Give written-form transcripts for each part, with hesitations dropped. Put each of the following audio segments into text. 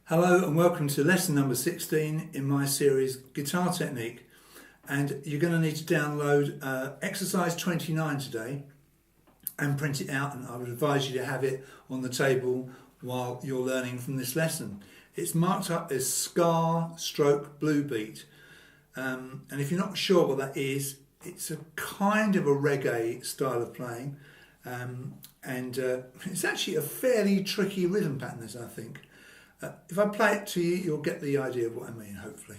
Hello and welcome to lesson number 16 in my series Guitar Technique, and you're going to need to download exercise 29 today and print it out, and I would advise you to have it on the table while you're learning from this lesson. It's marked up as Ska stroke Bluebeat, and if you're not sure what that is, it's a kind of a reggae style of playing, and it's actually a fairly tricky rhythm pattern, as I think. If I play it to you, you'll get the idea of what I mean, hopefully.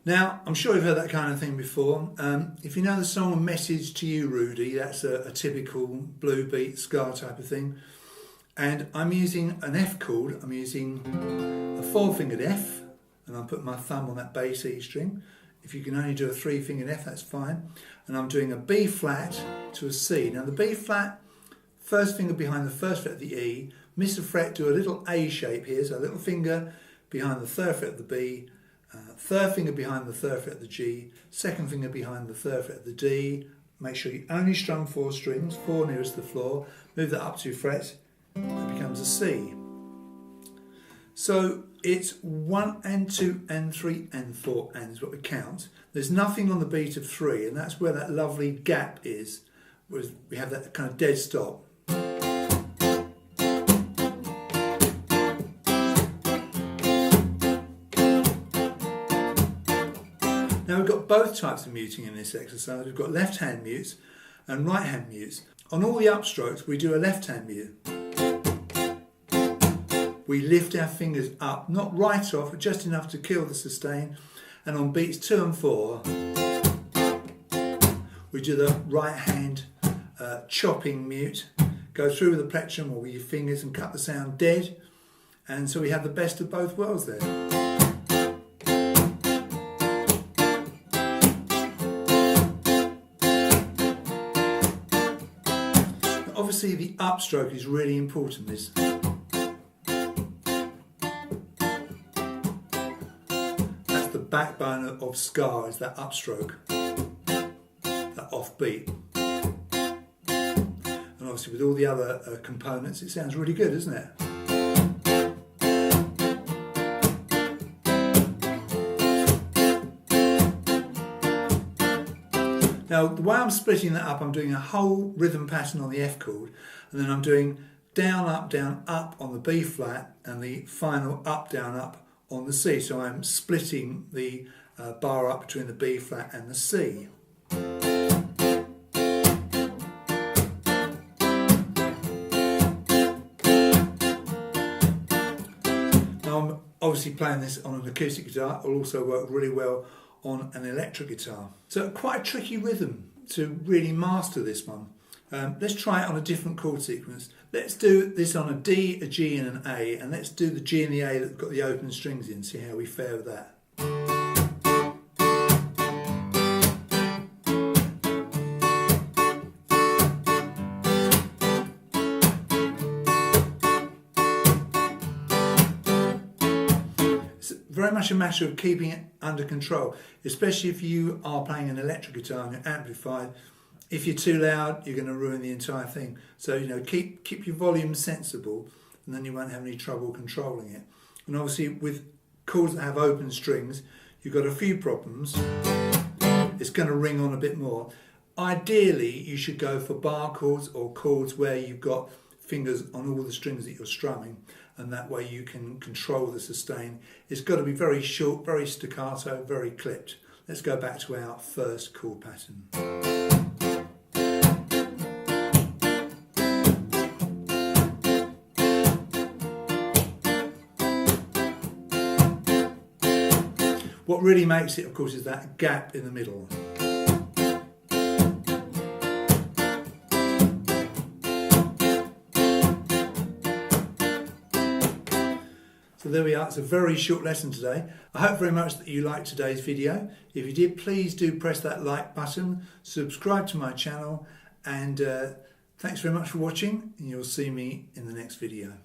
Now, I'm sure you've heard that kind of thing before. If you know the song Message to You, Rudy, that's a typical Bluebeat, ska type of thing. And I'm using an F chord. I'm using a 4-fingered F, and I'm putting my thumb on that bass E string. If you can only do a 3-fingered F, that's fine. And I'm doing a B flat to a C. Now the B flat, first finger behind the first fret of the E, miss a fret, do a little A shape here, so a little finger behind the third fret of the B, third finger behind the third fret of the G, second finger behind the third fret of the D. Make sure you only strum 4 strings, 4 nearest the floor, move that up 2 frets, it becomes a C. So it's 1 and 2 and 3 and 4 and is what we count. There's nothing on the beat of 3, and that's where that lovely gap is, where we have that kind of dead stop. Now we've got both types of muting in this exercise. We've got left hand mutes and right hand mutes. On all the upstrokes we do a left hand mute. We lift our fingers up, not right off, but just enough to kill the sustain. And on beats 2 and 4 we do the right hand chopping mute. Go through with the plectrum or with your fingers and cut the sound dead. And so we have the best of both worlds there. Obviously the upstroke is really important. That's the backbone of ska, is that upstroke, that offbeat. And obviously with all the other components it sounds really good, doesn't it? Now, the way I'm splitting that up, I'm doing a whole rhythm pattern on the F chord, and then I'm doing down, up on the B flat, and the final up, down, up on the C. So I'm splitting the bar up between the B flat and the C. Now, I'm obviously playing this on an acoustic guitar. It'll also work really well on an electric guitar. So quite a tricky rhythm to really master this one. Let's try it on a different chord sequence. Let's do this on a D, a G and an A, and let's do the G and the A that've got the open strings in, see how we fare with that. Very much a matter of keeping it under control, especially if you are playing an electric guitar and you're amplified. If you're too loud, you're going to ruin the entire thing. So, you know, keep your volume sensible, and then you won't have any trouble controlling it. And obviously with chords that have open strings, you've got a few problems. It's going to ring on a bit more. Ideally, you should go for bar chords or chords where you've got fingers on all the strings that you're strumming, and that way you can control the sustain. It's got to be very short, very staccato, very clipped. Let's go back to our first chord pattern. What really makes it, of course, is that gap in the middle. So there we are, it's a very short lesson today. I hope very much that you liked today's video. If you did, please do press that like button, subscribe to my channel, and Thanks very much for watching, and you'll see me in the next video.